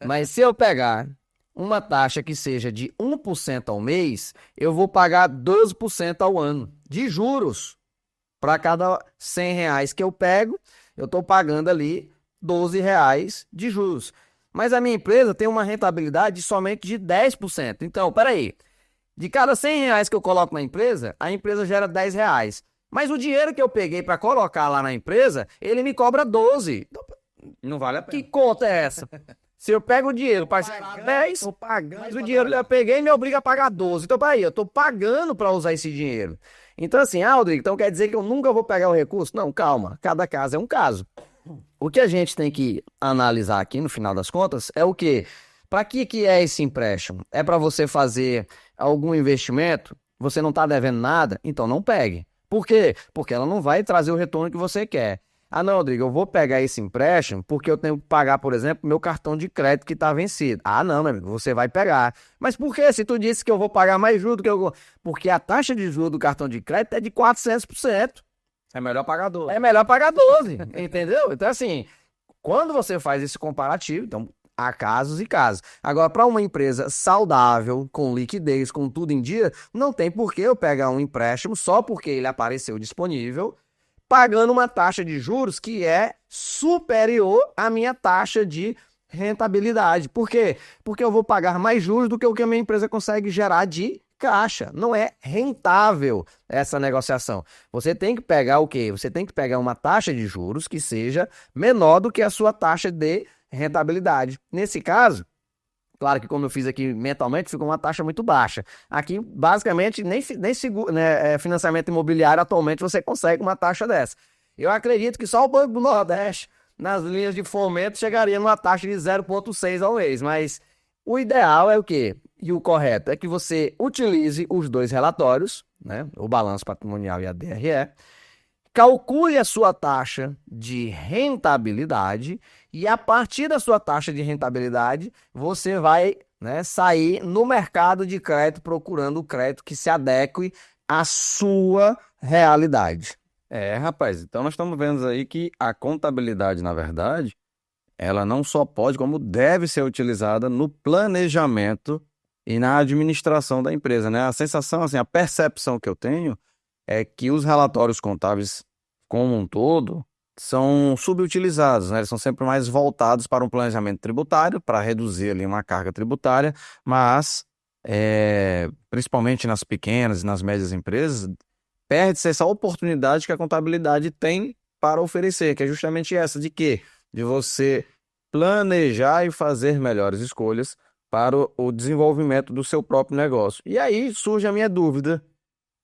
[SPEAKER 2] Mas se eu pegar uma taxa que seja de 1% ao mês, eu vou pagar 12% ao ano de juros. Para cada 100 reais que eu pego, eu estou pagando ali 12 reais de juros. Mas a minha empresa tem uma rentabilidade somente de 10%. Então, peraí, de cada 100 reais que eu coloco na empresa, a empresa gera 10 reais. Mas o dinheiro que eu peguei para colocar lá na empresa, ele me cobra 12. Então,
[SPEAKER 1] Não vale a
[SPEAKER 2] que
[SPEAKER 1] pena.
[SPEAKER 2] conta é essa? Se eu pego o dinheiro para gerar 10,
[SPEAKER 1] Tô pagando.
[SPEAKER 2] mas o dinheiro que eu peguei me obriga a pagar 12. Então, peraí, eu tô pagando para usar esse dinheiro. Então, assim, Rodrigo, então quer dizer que eu nunca vou pegar o recurso? Não, calma, cada caso é um caso. O que a gente tem que analisar aqui, no final das contas, é o quê? Para que é esse empréstimo? É para você fazer algum investimento? Você não está devendo nada? Então não pegue. Por quê? Porque ela não vai trazer o retorno que você quer. Ah, não, Rodrigo, eu vou pegar esse empréstimo porque eu tenho que pagar, por exemplo, meu cartão de crédito que está vencido. Ah, não, meu amigo, você vai pegar. Mas por quê? Se tu disse que eu vou pagar mais juros do que eu... Porque a taxa de juros do cartão de crédito é de 400%.
[SPEAKER 1] É melhor pagar 12.
[SPEAKER 2] É melhor pagar 12, entendeu? Então, assim, quando você faz esse comparativo, então, há casos e casos. Agora, para uma empresa saudável, com liquidez, com tudo em dia, não tem por que eu pegar um empréstimo só porque ele apareceu disponível, pagando uma taxa de juros que é superior à minha taxa de rentabilidade. Por quê? Porque eu vou pagar mais juros do que o que a minha empresa consegue gerar de caixa. Não é rentável essa negociação. Você tem que pegar o quê? Você tem que pegar uma taxa de juros que seja menor do que a sua taxa de rentabilidade. Nesse caso, claro que como eu fiz aqui mentalmente, ficou uma taxa muito baixa. Aqui, basicamente, nem seguro, né, financiamento imobiliário atualmente você consegue uma taxa dessa. Eu acredito que só o Banco do Nordeste, nas linhas de fomento, chegaria numa taxa de 0,6 ao mês. Mas o ideal é o quê? E o correto é que você utilize os dois relatórios, né, o balanço patrimonial e a DRE, calcule a sua taxa de rentabilidade e a partir da sua taxa de rentabilidade, você vai, né, sair no mercado de crédito procurando o crédito que se adeque à sua realidade.
[SPEAKER 1] Rapaz, então nós estamos vendo aí que a contabilidade, na verdade, ela não só pode, como deve ser utilizada no planejamento e na administração da empresa, né? A sensação, assim, a percepção que eu tenho é que os relatórios contábeis como um todo são subutilizados, né? Eles são sempre mais voltados para um planejamento tributário, para reduzir ali uma carga tributária, mas principalmente nas pequenas e nas médias empresas, perde-se essa oportunidade que a contabilidade tem para oferecer, que é justamente essa, de quê? De você planejar e fazer melhores escolhas para o desenvolvimento do seu próprio negócio. E aí surge a minha dúvida.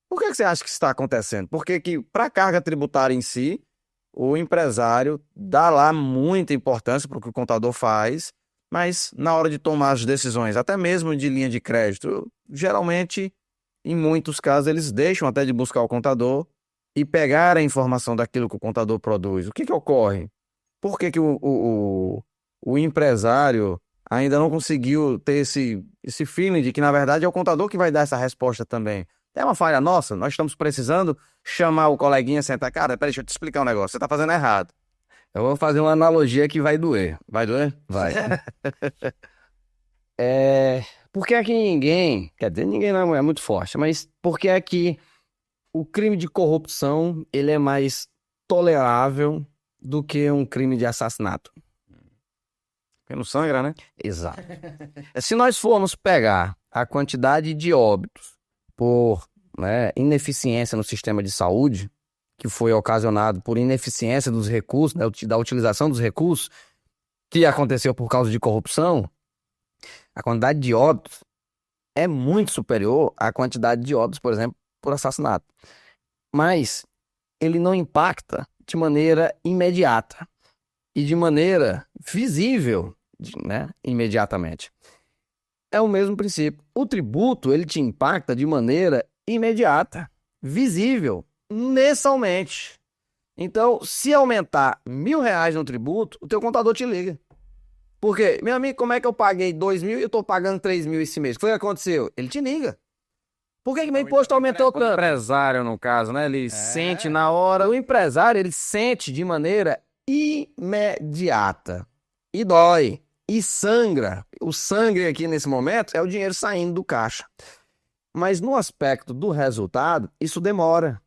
[SPEAKER 1] Por que você acha que isso está acontecendo? Porque que para a carga tributária em si, o empresário dá lá muita importância para o que o contador faz, Mas na hora de tomar as decisões, até mesmo de linha de crédito, geralmente, em muitos casos, eles deixam até de buscar o contador e pegar a informação daquilo que o contador produz. O que que ocorre? Por que que o empresário ainda não conseguiu ter esse feeling de que, na verdade, é o contador que vai dar essa resposta também? É uma falha nossa, nós estamos precisando chamar o coleguinha e sentar. Cara, peraí, deixa eu te explicar um negócio, você está fazendo errado.
[SPEAKER 2] Eu vou fazer uma analogia que vai doer.
[SPEAKER 1] Vai doer?
[SPEAKER 2] Vai. Por que é que ninguém, quer dizer, ninguém não é muito forte, mas por que é que o crime de corrupção ele é mais tolerável do que um crime de assassinato?
[SPEAKER 1] Porque não sangra, né?
[SPEAKER 2] Exato. Se nós formos pegar a quantidade de óbitos por, né, ineficiência no sistema de saúde, que foi ocasionado por ineficiência dos recursos, né, da utilização dos recursos, que aconteceu por causa de corrupção, a quantidade de óbitos é muito superior à quantidade de óbitos, por exemplo, por assassinato. Mas ele não impacta de maneira imediata e de maneira visível, né, imediatamente. É o mesmo princípio. O tributo, ele te impacta de maneira imediata, visível, mensalmente. Então, se aumentar R$ 1.000 no tributo, o teu contador te liga. Por quê? Meu amigo, como é que eu paguei 2.000 e eu tô pagando 3.000 esse mês? O que foi que aconteceu? Ele te liga. Por que meu imposto aumentou
[SPEAKER 1] O
[SPEAKER 2] tanto?
[SPEAKER 1] empresário, no caso, né? Ele sente na hora.
[SPEAKER 2] O empresário, ele sente de maneira imediata. E dói. E sangra. O sangue aqui nesse momento é o dinheiro saindo do caixa. Mas no aspecto do resultado, isso demora.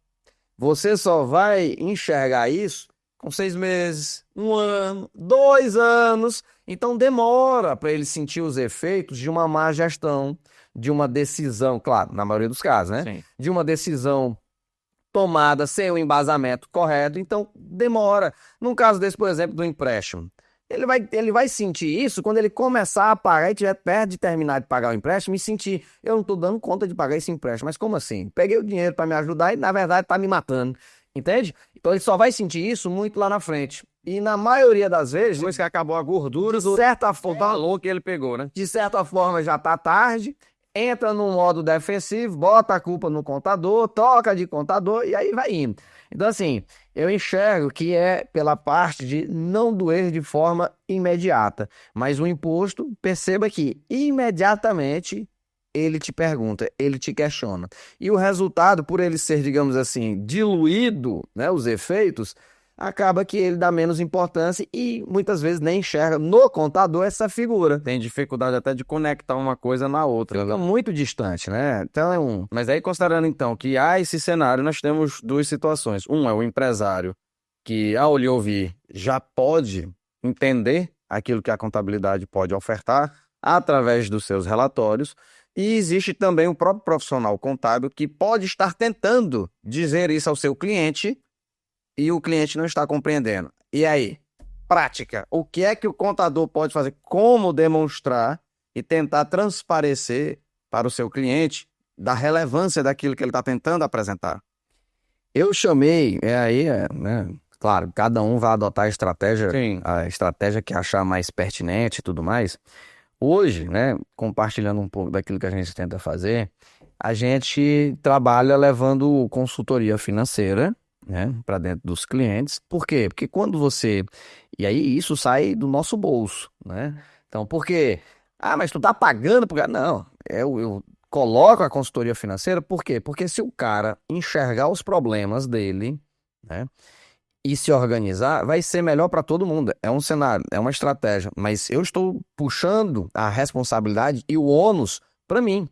[SPEAKER 2] Você só vai enxergar isso com 6 meses, 1 ano, 2 anos. Então demora para ele sentir os efeitos de uma má gestão, de uma decisão, claro, na maioria dos casos, né?
[SPEAKER 1] Sim.
[SPEAKER 2] De uma decisão tomada sem o embasamento correto. Então demora. Num caso desse, por exemplo, do empréstimo. Ele vai sentir isso quando ele começar a pagar e estiver perto de terminar de pagar o empréstimo e sentir, eu não estou dando conta de pagar esse empréstimo. Mas como assim? Peguei o dinheiro para me ajudar e, na verdade, está me matando. Entende? Então ele só vai sentir isso muito lá na frente. E na maioria das vezes,
[SPEAKER 1] Depois que acabou a gordura
[SPEAKER 2] de certa forma,
[SPEAKER 1] valor que ele pegou, né?
[SPEAKER 2] de certa forma já está tarde, entra no modo defensivo, bota a culpa no contador, toca de contador e aí vai indo. Então, assim, eu enxergo que é pela parte de não doer de forma imediata. Mas o imposto, perceba que imediatamente ele te pergunta, ele te questiona. E o resultado, por ele ser, digamos assim, diluído, né, os efeitos, acaba que ele dá menos importância e muitas vezes nem enxerga no contador essa figura.
[SPEAKER 1] Tem dificuldade até de conectar uma coisa na outra.
[SPEAKER 2] Fica muito distante, né? Então é um...
[SPEAKER 1] Mas aí, considerando então que há esse cenário, nós temos duas situações. Um é o empresário que, ao lhe ouvir, já pode entender aquilo que a contabilidade pode ofertar através dos seus relatórios. E existe também o próprio profissional contábil que pode estar tentando dizer isso ao seu cliente e o cliente não está compreendendo. E aí? Prática. O que é que o contador pode fazer? Como demonstrar e tentar transparecer para o seu cliente da relevância daquilo que ele está tentando apresentar?
[SPEAKER 2] Eu chamei, né? Claro, cada um vai adotar
[SPEAKER 1] Sim.
[SPEAKER 2] a estratégia que achar mais pertinente e tudo mais. Hoje, né, compartilhando um pouco daquilo que a gente tenta fazer, a gente trabalha levando consultoria financeira, né, para dentro dos clientes. Por quê? Porque quando você... E aí isso sai do nosso bolso, né? Então, por quê? Ah, mas tu tá pagando por... Não, eu coloco a consultoria financeira, por quê? Porque se o cara enxergar os problemas dele, né, e se organizar, vai ser melhor para todo mundo. É um cenário, é uma estratégia, mas eu estou puxando a responsabilidade e o ônus para mim,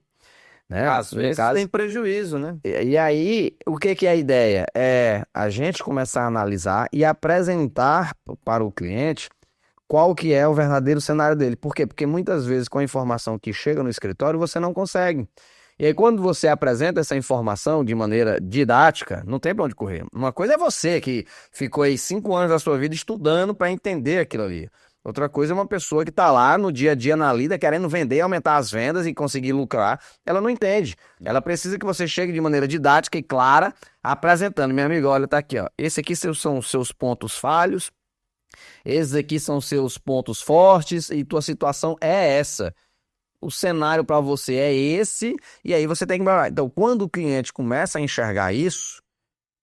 [SPEAKER 2] né?
[SPEAKER 1] Às vezes tem prejuízo, né?
[SPEAKER 2] E aí, o que que é a ideia? É a gente começar a analisar e apresentar para o cliente qual que é o verdadeiro cenário dele. Por quê? Porque muitas vezes com a informação que chega no escritório, você não consegue. E aí, quando você apresenta essa informação de maneira didática, não tem para onde correr. Uma coisa é você que ficou aí 5 anos da sua vida estudando para entender aquilo ali. Outra coisa é uma pessoa que está lá no dia a dia na lida, querendo vender, aumentar as vendas e conseguir lucrar. Ela não entende. Ela precisa que você chegue de maneira didática e clara, apresentando. Meu amigo, olha, tá aqui, ó. Esse aqui são os seus pontos falhos. Esses aqui são seus pontos fortes e tua situação é essa. O cenário para você é esse, e aí você tem que melhorar. Então, quando o cliente começa a enxergar isso,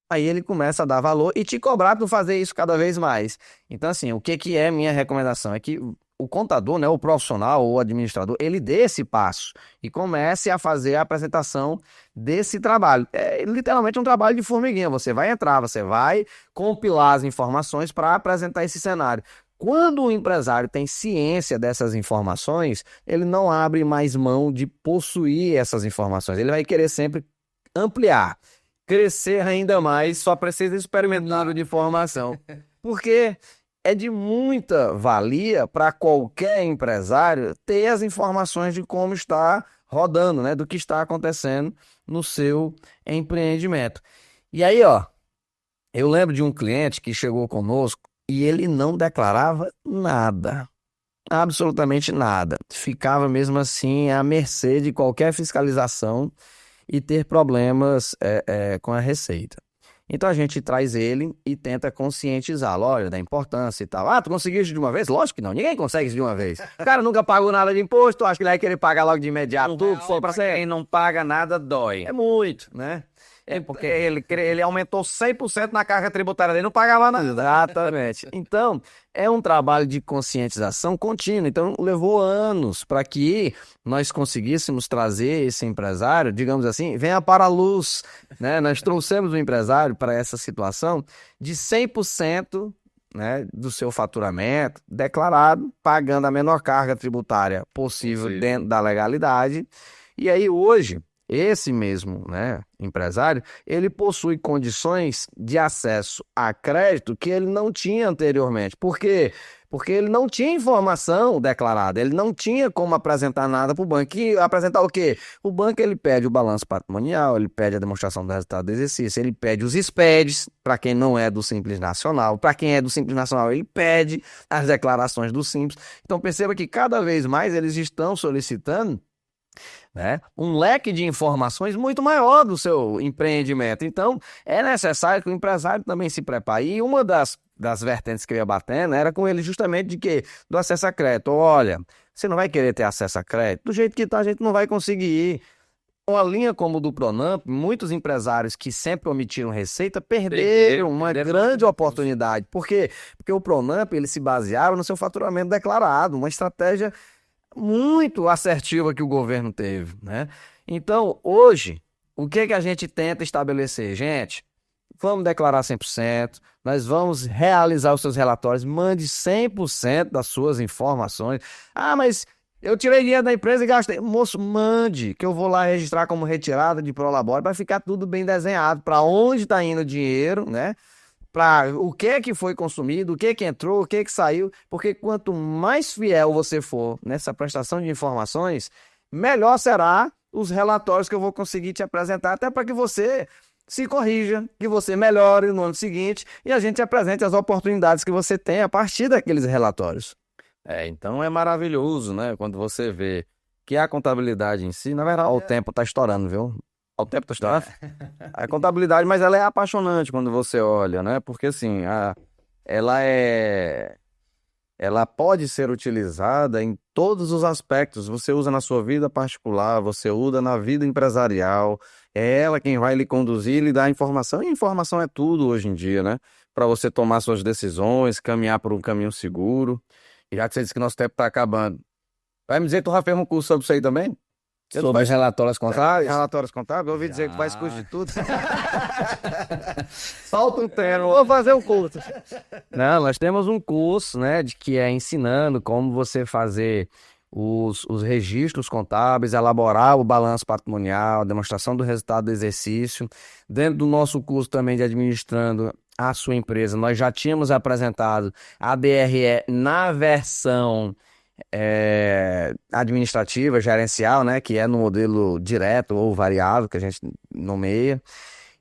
[SPEAKER 2] aí ele começa a dar valor e te cobrar para fazer isso cada vez mais. Então, assim, o que que é minha recomendação? É que o contador, né, o profissional ou o administrador, ele dê esse passo e comece a fazer a apresentação desse trabalho. É literalmente um trabalho de formiguinha. Você vai entrar, você vai compilar as informações para apresentar esse cenário. Quando o empresário tem ciência dessas informações, ele não abre mais mão de possuir essas informações. Ele vai querer sempre ampliar, crescer ainda mais, só precisa experimentar de informação. Porque é de muita valia para qualquer empresário ter as informações de como está rodando, né, do que está acontecendo no seu empreendimento. E aí, ó, eu lembro de um cliente que chegou conosco e ele não declarava nada, absolutamente nada. Ficava mesmo assim à mercê de qualquer fiscalização e ter problemas com a receita. Então a gente traz ele e tenta conscientizá-lo, olha, da importância e tal. Ah, tu conseguiu isso de uma vez? Lógico que não, ninguém consegue isso de uma vez. O cara nunca pagou nada de imposto, acho que ele vai querer pagar logo de imediato tudo, for pra
[SPEAKER 1] Quem não paga nada dói.
[SPEAKER 2] é muito, né? É porque ele aumentou 100% na carga tributária dele, não pagava nada. Exatamente. Então, é um trabalho de conscientização contínua. Então, levou anos para que nós conseguíssemos trazer esse empresário, digamos assim, venha para a luz, né? Nós trouxemos o empresário para essa situação de 100%, né, do seu faturamento declarado, pagando a menor carga tributária possível dentro da legalidade. E aí, hoje, esse mesmo, né, empresário, ele possui condições de acesso a crédito que ele não tinha anteriormente. Por quê? Porque ele não tinha informação declarada, ele não tinha como apresentar nada para o banco. E apresentar o quê? O banco ele pede o balanço patrimonial, ele pede a demonstração do resultado do exercício, ele pede os SPEDs, para quem não é do Simples Nacional. Para quem é do Simples Nacional, ele pede as declarações do Simples. Então perceba que cada vez mais eles estão solicitando, né, um leque de informações muito maior do seu empreendimento. Então, é necessário que o empresário também se prepare. E uma das vertentes que eu ia batendo era com ele justamente de que do acesso a crédito. Olha, você não vai querer ter acesso a crédito? Do jeito que está, a gente não vai conseguir. Uma linha como o do Pronamp, muitos empresários que sempre omitiram receita perderam uma grande oportunidade. Por quê? Porque o Pronamp ele se baseava no seu faturamento declarado, uma estratégia muito assertiva que o governo teve, né? Então, hoje, o que que a gente tenta estabelecer? Gente, vamos declarar 100%, nós vamos realizar os seus relatórios, mande 100% das suas informações. Ah, mas eu tirei dinheiro da empresa e gastei. Moço, mande, que eu vou lá registrar como retirada de Prolabore, vai ficar tudo bem desenhado, para onde está indo o dinheiro, né? Para o que foi consumido, o que entrou, o que saiu, porque quanto mais fiel você for nessa prestação de informações, melhor será os relatórios que eu vou conseguir te apresentar, até para que você se corrija, que você melhore no ano seguinte e a gente apresente as oportunidades que você tem a partir daqueles relatórios.
[SPEAKER 1] Então é maravilhoso, né? Quando você vê que a contabilidade em si, na verdade, o tempo tá estourando, viu? O tempo tá estourando. A contabilidade, mas ela é apaixonante quando você olha, né? Porque assim, ela é, ela pode ser utilizada em todos os aspectos. Você usa na sua vida particular, você usa na vida empresarial. É ela quem vai lhe conduzir, lhe dar informação. E informação é tudo hoje em dia, né? Para você tomar suas decisões, caminhar por um caminho seguro. E já que você disse que nosso tempo está acabando, vai me dizer que tu já fez um curso sobre isso aí também?
[SPEAKER 2] Sobre os relatórios contábeis?
[SPEAKER 1] Relatórios contábeis? Eu ouvi dizer que faz curso de tudo.
[SPEAKER 2] Solta um termo. Vou fazer um curso. Não, nós temos um curso, né, de que é ensinando como você fazer os registros contábeis, elaborar o balanço patrimonial, demonstração do resultado do exercício. Dentro do nosso curso também de administrando a sua empresa, nós já tínhamos apresentado a DRE na versão administrativa, gerencial, né, que é no modelo direto ou variável, que a gente nomeia.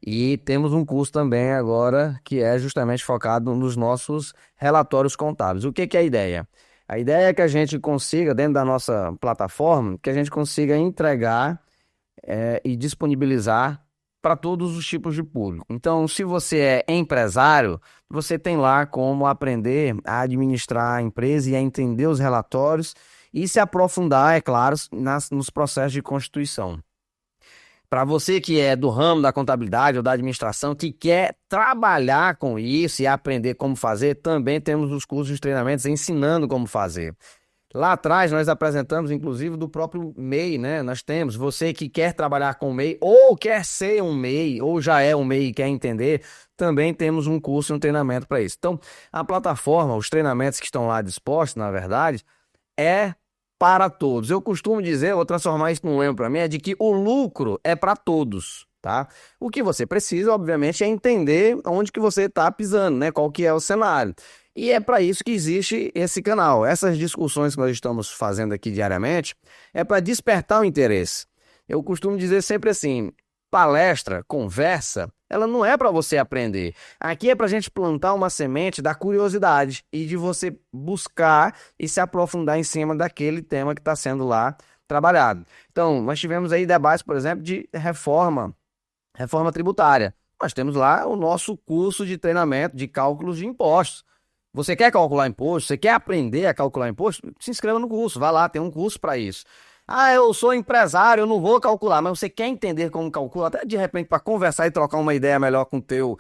[SPEAKER 2] E temos um curso também agora que é justamente focado nos nossos relatórios contábeis. O que que é a ideia? A ideia é que a gente consiga, dentro da nossa plataforma, que a gente consiga entregar e disponibilizar para todos os tipos de público. Então, se você é empresário, você tem lá como aprender a administrar a empresa e a entender os relatórios e se aprofundar, é claro, nos processos de constituição. Para você que é do ramo da contabilidade ou da administração, que quer trabalhar com isso e aprender como fazer, também temos os cursos de treinamentos ensinando como fazer. Lá atrás nós apresentamos, inclusive, do próprio MEI, né? Nós temos, você que quer trabalhar com MEI, ou quer ser um MEI, ou já é um MEI e quer entender, também temos um curso e um treinamento para isso. Então, a plataforma, os treinamentos que estão lá dispostos, na verdade, é para todos. Eu costumo dizer, vou transformar isso num lema para mim, é de que o lucro é para todos, tá? O que você precisa, obviamente, é entender onde que você está pisando, né? Qual que é o cenário. E é para isso que existe esse canal. Essas discussões que nós estamos fazendo aqui diariamente é para despertar o interesse. Eu costumo dizer sempre assim, palestra, conversa, ela não é para você aprender. Aqui é para a gente plantar uma semente da curiosidade e de você buscar e se aprofundar em cima daquele tema que está sendo lá trabalhado. Então, nós tivemos aí debates, por exemplo, de reforma tributária. Nós temos lá o nosso curso de treinamento de cálculos de impostos. Você quer calcular imposto? Você quer aprender a calcular imposto? Se inscreva no curso, vá lá, tem um curso para isso. Ah, eu sou empresário, eu não vou calcular, mas você quer entender como calcula, até de repente para conversar e trocar uma ideia melhor com o teu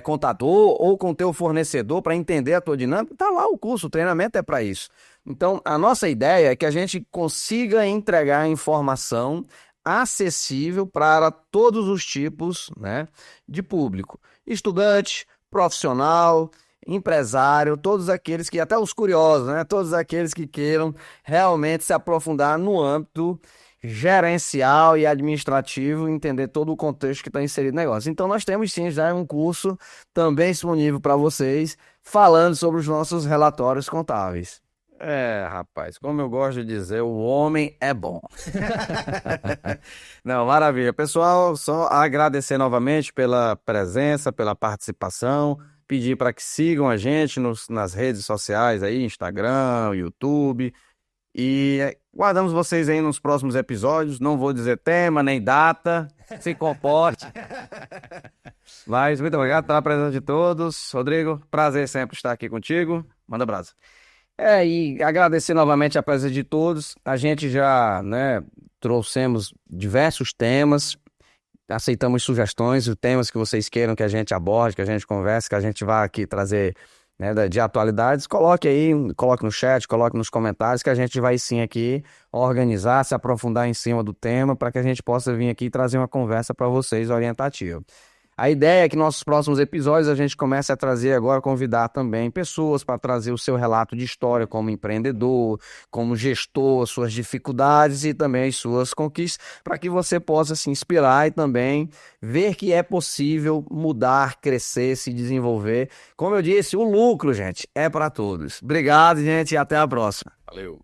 [SPEAKER 2] contador ou com o teu fornecedor para entender a tua dinâmica, tá lá o curso, o treinamento é para isso. Então, a nossa ideia é que a gente consiga entregar informação acessível para todos os tipos, né, de público. Estudante, profissional, empresário, todos aqueles que, até os curiosos, né? Todos aqueles que queiram realmente se aprofundar no âmbito gerencial e administrativo, entender todo o contexto que está inserido no negócio. Então nós temos sim já um curso também disponível para vocês, falando sobre os nossos relatórios contábeis.
[SPEAKER 1] Rapaz, como eu gosto de dizer, o homem é bom. Não, maravilha. Pessoal, só agradecer novamente pela presença, pela participação, pedir para que sigam a gente nas redes sociais aí, Instagram, YouTube, e guardamos vocês aí nos próximos episódios. Não vou dizer tema nem data, se comporte. Mas muito obrigado pela presença de todos. Rodrigo, prazer sempre estar aqui contigo. Manda abraço.
[SPEAKER 2] E agradecer novamente a presença de todos. A gente já, né, trouxemos diversos temas, aceitamos sugestões, os temas que vocês queiram que a gente aborde, que a gente converse, que a gente vá aqui trazer, né, de atualidades. Coloque aí, coloque no chat, coloque nos comentários, que a gente vai sim aqui organizar, se aprofundar em cima do tema, para que a gente possa vir aqui e trazer uma conversa para vocês orientativa. A ideia é que nossos próximos episódios a gente comece a trazer agora, convidar também pessoas para trazer o seu relato de história como empreendedor, como gestor, suas dificuldades e também as suas conquistas, para que você possa se inspirar e também ver que é possível mudar, crescer, se desenvolver. Como eu disse, o lucro, gente, é para todos. Obrigado, gente, e até a próxima.
[SPEAKER 1] Valeu.